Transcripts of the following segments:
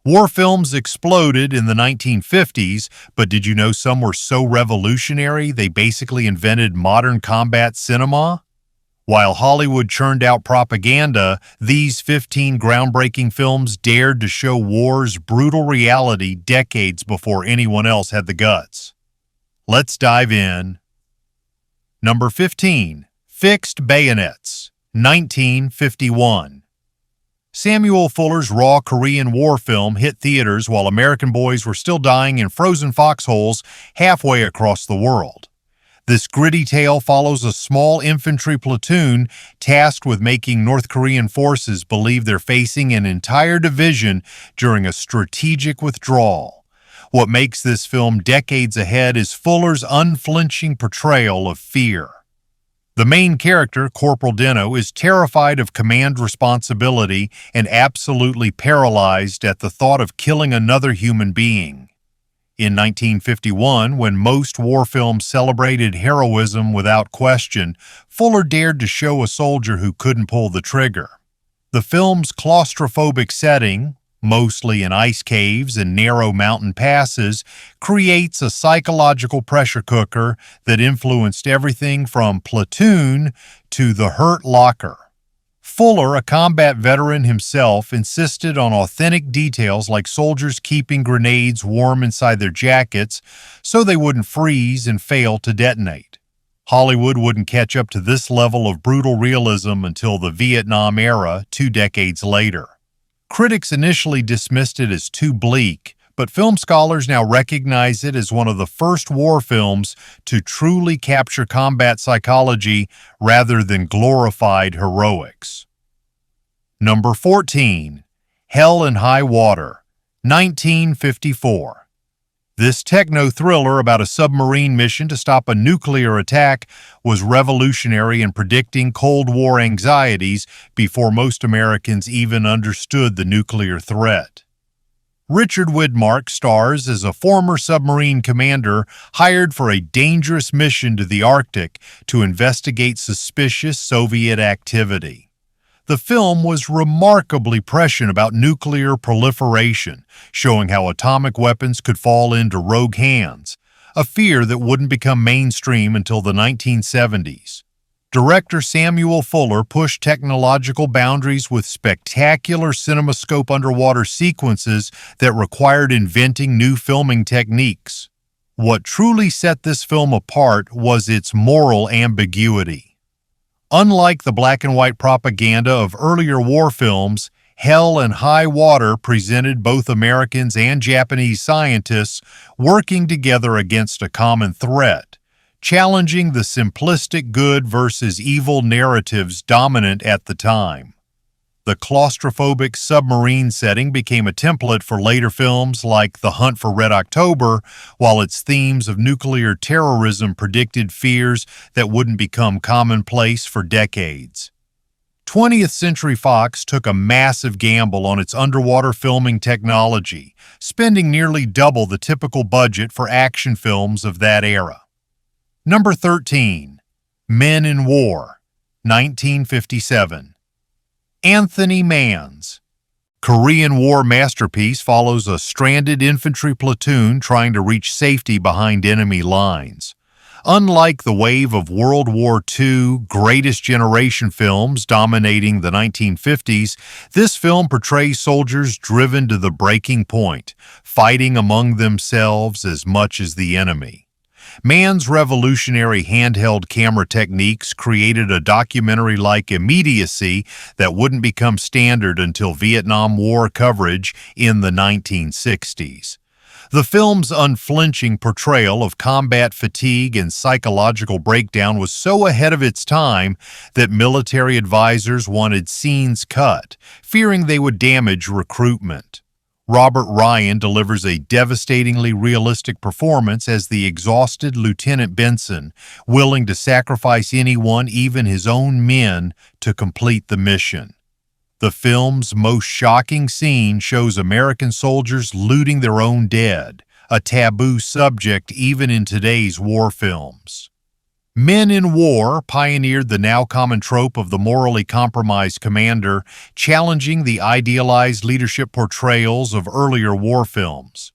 War films exploded in the 1950s, but did you know some were so revolutionary they basically invented modern combat cinema? While Hollywood churned out propaganda, these 15 groundbreaking films dared to show war's brutal reality decades before anyone else had the guts. Let's dive in. Number 15. Fixed Bayonets, 1951. Samuel Fuller's raw Korean War film hit theaters while American boys were still dying in frozen foxholes halfway across the world. This gritty tale follows a small infantry platoon tasked with making North Korean forces believe they're facing an entire division during a strategic withdrawal. What makes this film decades ahead is Fuller's unflinching portrayal of fear. The main character, Corporal Deno, is terrified of command responsibility and absolutely paralyzed at the thought of killing another human being. In 1951, when most war films celebrated heroism without question, Fuller dared to show a soldier who couldn't pull the trigger. The film's claustrophobic setting, mostly in ice caves and narrow mountain passes, creates a psychological pressure cooker that influenced everything from Platoon to The Hurt Locker. Fuller, a combat veteran himself, insisted on authentic details like soldiers keeping grenades warm inside their jackets so they wouldn't freeze and fail to detonate. Hollywood wouldn't catch up to this level of brutal realism until the Vietnam era 2 decades later. Critics initially dismissed it as too bleak, but film scholars now recognize it as one of the first war films to truly capture combat psychology rather than glorified heroics. Number 14. Hell and High Water, 1954. This techno-thriller about a submarine mission to stop a nuclear attack was revolutionary in predicting Cold War anxieties before most Americans even understood the nuclear threat. Richard Widmark stars as a former submarine commander hired for a dangerous mission to the Arctic to investigate suspicious Soviet activity. The film was remarkably prescient about nuclear proliferation, showing how atomic weapons could fall into rogue hands, a fear that wouldn't become mainstream until the 1970s. Director Samuel Fuller pushed technological boundaries with spectacular CinemaScope underwater sequences that required inventing new filming techniques. What truly set this film apart was its moral ambiguity. Unlike the black and white propaganda of earlier war films, Hell and High Water presented both Americans and Japanese scientists working together against a common threat, challenging the simplistic good versus evil narratives dominant at the time. The claustrophobic submarine setting became a template for later films like The Hunt for Red October, while its themes of nuclear terrorism predicted fears that wouldn't become commonplace for decades. 20th Century Fox took a massive gamble on its underwater filming technology, spending nearly double the typical budget for action films of that era. Number 13. Men in War, 1957. Anthony Mann's Korean War masterpiece follows a stranded infantry platoon trying to reach safety behind enemy lines. Unlike the wave of World War II Greatest Generation films dominating the 1950s, this film portrays soldiers driven to the breaking point, fighting among themselves as much as the enemy. Mann's revolutionary handheld camera techniques created a documentary-like immediacy that wouldn't become standard until Vietnam War coverage in the 1960s. The film's unflinching portrayal of combat fatigue and psychological breakdown was so ahead of its time that military advisors wanted scenes cut, fearing they would damage recruitment. Robert Ryan delivers a devastatingly realistic performance as the exhausted Lieutenant Benson, willing to sacrifice anyone, even his own men, to complete the mission. The film's most shocking scene shows American soldiers looting their own dead, a taboo subject even in today's war films. Men in War pioneered the now common trope of the morally compromised commander, challenging the idealized leadership portrayals of earlier war films.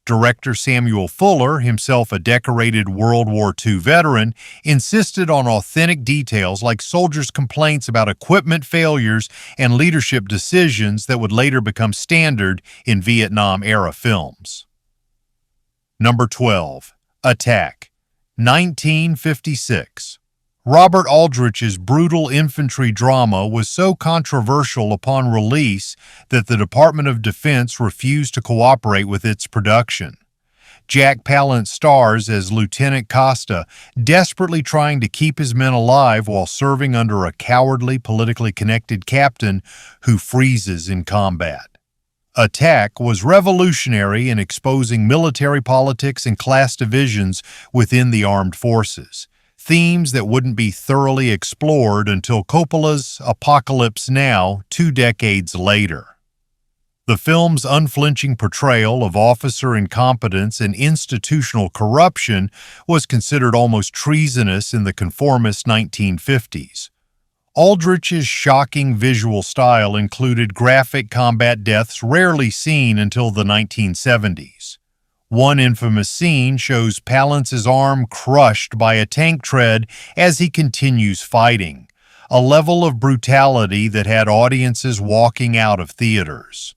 Director Samuel Fuller, himself a decorated World War II veteran, insisted on authentic details like soldiers' complaints about equipment failures and leadership decisions that would later become standard in Vietnam-era films. Number 12. Attack, 1956. Robert Aldrich's brutal infantry drama was so controversial upon release that the Department of Defense refused to cooperate with its production. Jack Palance stars as Lieutenant Costa, desperately trying to keep his men alive while serving under a cowardly, politically connected captain who freezes in combat. Attack was revolutionary in exposing military politics and class divisions within the armed forces, themes that wouldn't be thoroughly explored until Coppola's Apocalypse Now 2 decades later. The film's unflinching portrayal of officer incompetence and institutional corruption was considered almost treasonous in the conformist 1950s. Aldrich's shocking visual style included graphic combat deaths rarely seen until the 1970s. One infamous scene shows Palance's arm crushed by a tank tread as he continues fighting, a level of brutality that had audiences walking out of theaters.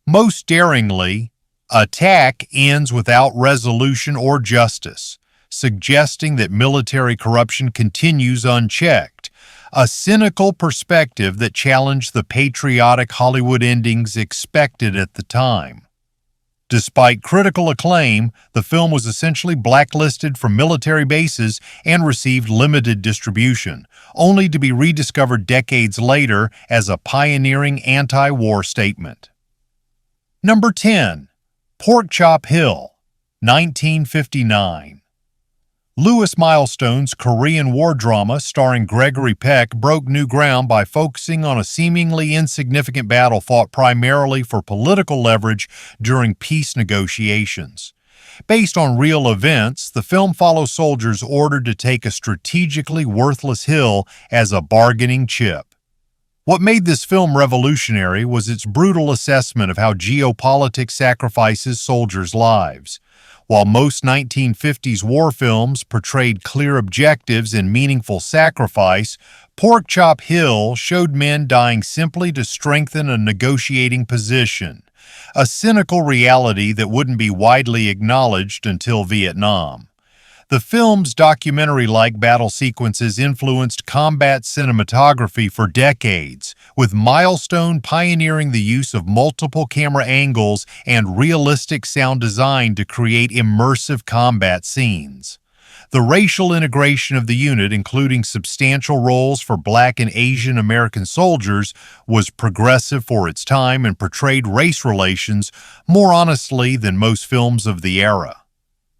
Most daringly, Attack ends without resolution or justice, suggesting that military corruption continues unchecked, a cynical perspective that challenged the patriotic Hollywood endings expected at the time. Despite critical acclaim, the film was essentially blacklisted from military bases and received limited distribution, only to be rediscovered decades later as a pioneering anti-war statement. Number 10. Pork Chop Hill, 1959. Lewis Milestone's Korean War drama starring Gregory Peck broke new ground by focusing on a seemingly insignificant battle fought primarily for political leverage during peace negotiations. Based on real events, the film follows soldiers ordered to take a strategically worthless hill as a bargaining chip. What made this film revolutionary was its brutal assessment of how geopolitics sacrifices soldiers' lives. While most 1950s war films portrayed clear objectives and meaningful sacrifice, Pork Chop Hill showed men dying simply to strengthen a negotiating position, a cynical reality that wouldn't be widely acknowledged until Vietnam. The film's documentary-like battle sequences influenced combat cinematography for decades, with Milestone pioneering the use of multiple camera angles and realistic sound design to create immersive combat scenes. The racial integration of the unit, including substantial roles for Black and Asian American soldiers, was progressive for its time and portrayed race relations more honestly than most films of the era.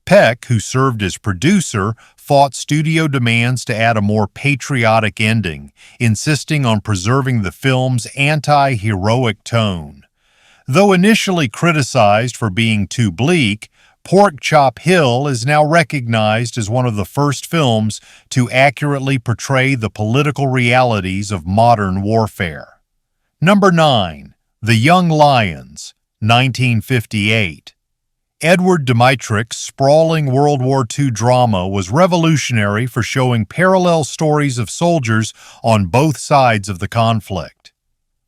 Peck, who served as producer, fought studio demands to add a more patriotic ending, insisting on preserving the film's anti-heroic tone. Though initially criticized for being too bleak, Pork Chop Hill is now recognized as one of the first films to accurately portray the political realities of modern warfare. Number 9. The Young Lions, 1958. Edward Dmytryk's sprawling World War II drama was revolutionary for showing parallel stories of soldiers on both sides of the conflict.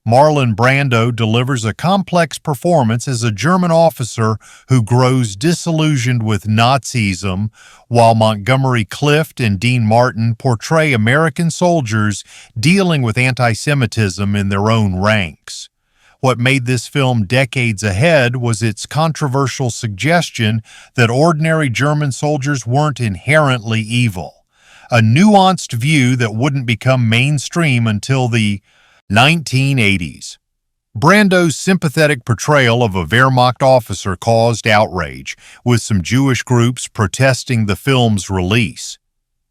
Marlon Brando delivers a complex performance as a German officer who grows disillusioned with Nazism, while Montgomery Clift and Dean Martin portray American soldiers dealing with anti-Semitism in their own ranks. What made this film decades ahead was its controversial suggestion that ordinary German soldiers weren't inherently evil, a nuanced view that wouldn't become mainstream until the 1980s. Brando's sympathetic portrayal of a Wehrmacht officer caused outrage, with some Jewish groups protesting the film's release.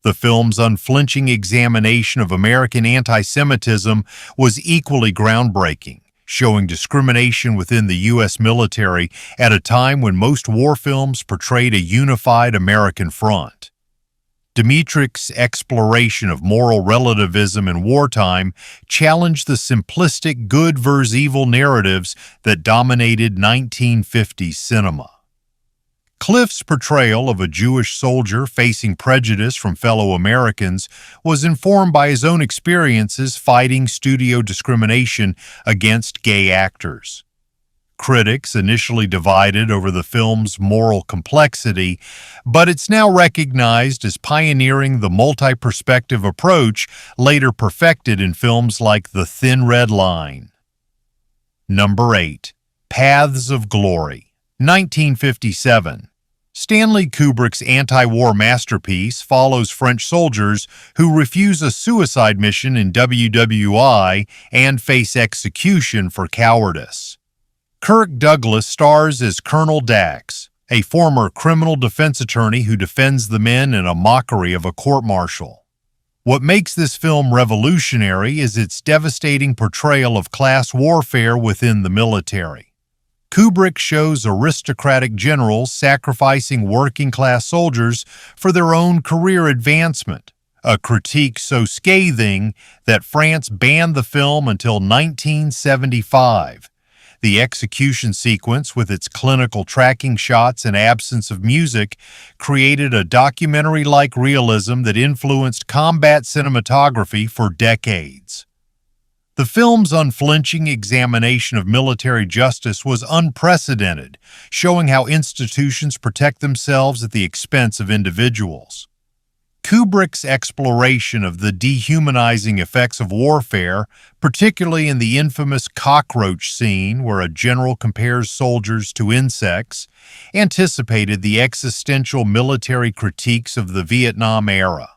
The film's unflinching examination of American anti-Semitism was equally groundbreaking, showing discrimination within the U.S. military at a time when most war films portrayed a unified American front. Dmytry's exploration of moral relativism in wartime challenged the simplistic good versus evil narratives that dominated 1950s cinema. Cliff's portrayal of a Jewish soldier facing prejudice from fellow Americans was informed by his own experiences fighting studio discrimination against gay actors. Critics initially divided over the film's moral complexity, but it's now recognized as pioneering the multi-perspective approach later perfected in films like The Thin Red Line. Number 8. Paths of Glory, 1957. Stanley Kubrick's anti-war masterpiece follows French soldiers who refuse a suicide mission in WWI and face execution for cowardice. Kirk Douglas stars as Colonel Dax, a former criminal defense attorney who defends the men in a mockery of a court-martial. What makes this film revolutionary is its devastating portrayal of class warfare within the military. Kubrick shows aristocratic generals sacrificing working-class soldiers for their own career advancement, a critique so scathing that France banned the film until 1975. The execution sequence, with its clinical tracking shots and absence of music, created a documentary-like realism that influenced combat cinematography for decades. The film's unflinching examination of military justice was unprecedented, showing how institutions protect themselves at the expense of individuals. Kubrick's exploration of the dehumanizing effects of warfare, particularly in the infamous cockroach scene where a general compares soldiers to insects, anticipated the existential military critiques of the Vietnam era.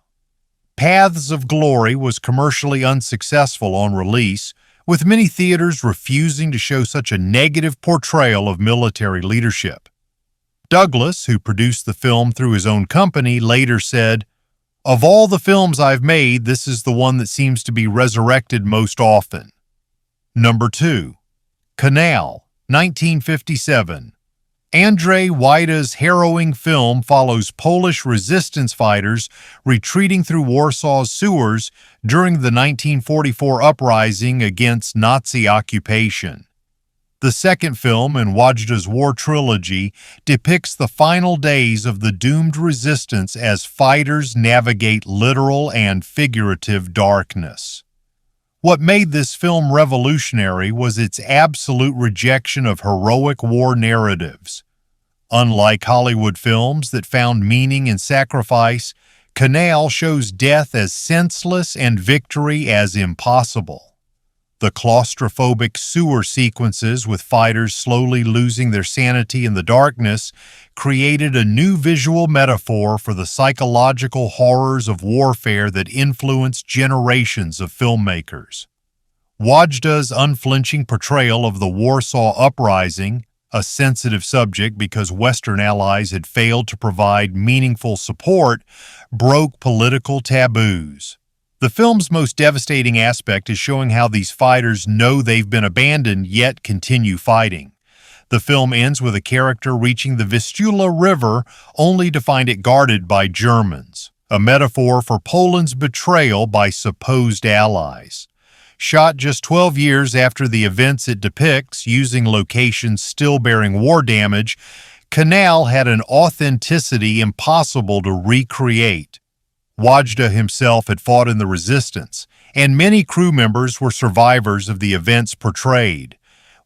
Paths of Glory was commercially unsuccessful on release, with many theaters refusing to show such a negative portrayal of military leadership. Douglas, who produced the film through his own company, later said, "Of all the films I've made, this is the one that seems to be resurrected most often." Number 2. Canal, 1957. Andrzej Wajda's harrowing film follows Polish resistance fighters retreating through Warsaw's sewers during the 1944 uprising against Nazi occupation. The second film in Wajda's war trilogy depicts the final days of the doomed resistance as fighters navigate literal and figurative darkness. What made this film revolutionary was its absolute rejection of heroic war narratives. Unlike Hollywood films that found meaning in sacrifice, Canal shows death as senseless and victory as impossible. The claustrophobic sewer sequences with fighters slowly losing their sanity in the darkness created a new visual metaphor for the psychological horrors of warfare that influenced generations of filmmakers. Wajda's unflinching portrayal of the Warsaw Uprising, a sensitive subject because Western allies had failed to provide meaningful support, broke political taboos. The film's most devastating aspect is showing how these fighters know they've been abandoned yet continue fighting. The film ends with a character reaching the Vistula River only to find it guarded by Germans, a metaphor for Poland's betrayal by supposed allies. Shot just 12 years after the events it depicts, using locations still bearing war damage, Canal had an authenticity impossible to recreate. Wajda himself had fought in the resistance, and many crew members were survivors of the events portrayed.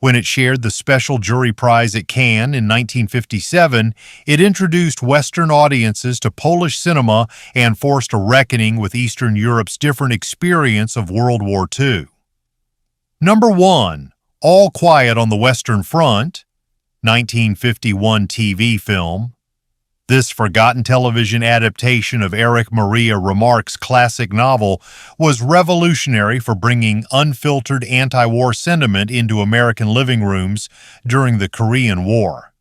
When it shared the Special Jury Prize at Cannes in 1957, it introduced Western audiences to Polish cinema and forced a reckoning with Eastern Europe's different experience of World War II. Number 1. All Quiet on the Western Front, 1951 TV film. This forgotten television adaptation of Erich Maria Remarque's classic novel was revolutionary for bringing unfiltered anti-war sentiment into American living rooms during the Korean War.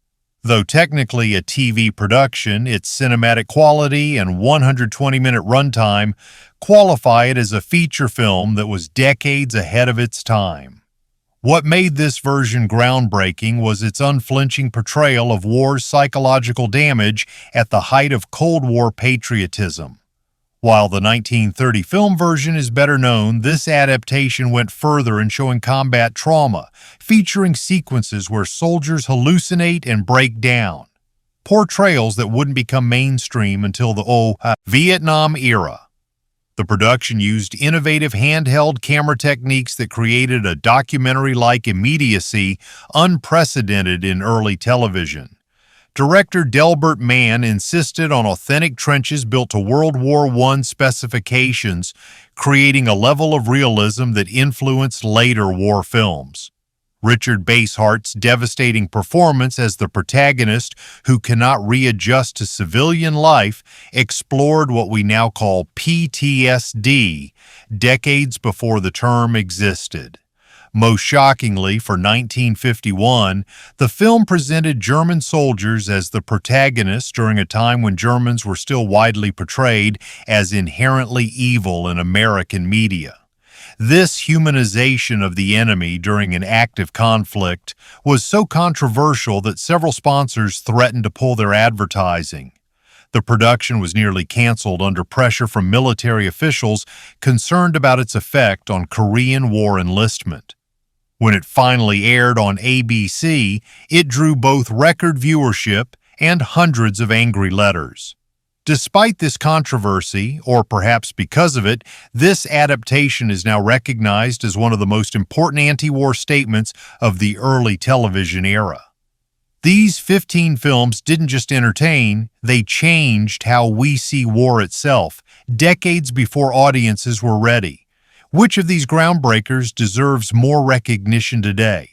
Though technically a TV production, its cinematic quality and 120-minute runtime qualify it as a feature film that was decades ahead of its time. What made this version groundbreaking was its unflinching portrayal of war's psychological damage at the height of Cold War patriotism. While the 1930 film version is better known, this adaptation went further in showing combat trauma, featuring sequences where soldiers hallucinate and break down. Portrayals that wouldn't become mainstream until the Vietnam era. The production used innovative handheld camera techniques that created a documentary-like immediacy unprecedented in early television. Director Delbert Mann insisted on authentic trenches built to World War I specifications, creating a level of realism that influenced later war films. Richard Basehart's devastating performance as the protagonist who cannot readjust to civilian life explored what we now call PTSD, decades before the term existed. Most shockingly, for 1951, the film presented German soldiers as the protagonists during a time when Germans were still widely portrayed as inherently evil in American media. This humanization of the enemy during an active conflict was so controversial that several sponsors threatened to pull their advertising. The production was nearly canceled under pressure from military officials concerned about its effect on Korean War enlistment. When it finally aired on ABC, it drew both record viewership and hundreds of angry letters. Despite this controversy, or perhaps because of it, this adaptation is now recognized as one of the most important anti-war statements of the early television era. These 15 films didn't just entertain, they changed how we see war itself, decades before audiences were ready. Which of these groundbreakers deserves more recognition today?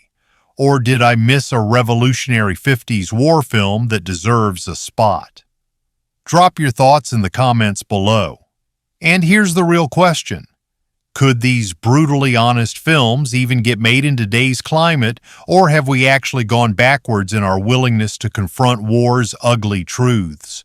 Or did I miss a revolutionary 50s war film that deserves a spot? Drop your thoughts in the comments below. And here's the real question. Could these brutally honest films even get made in today's climate, or have we actually gone backwards in our willingness to confront war's ugly truths?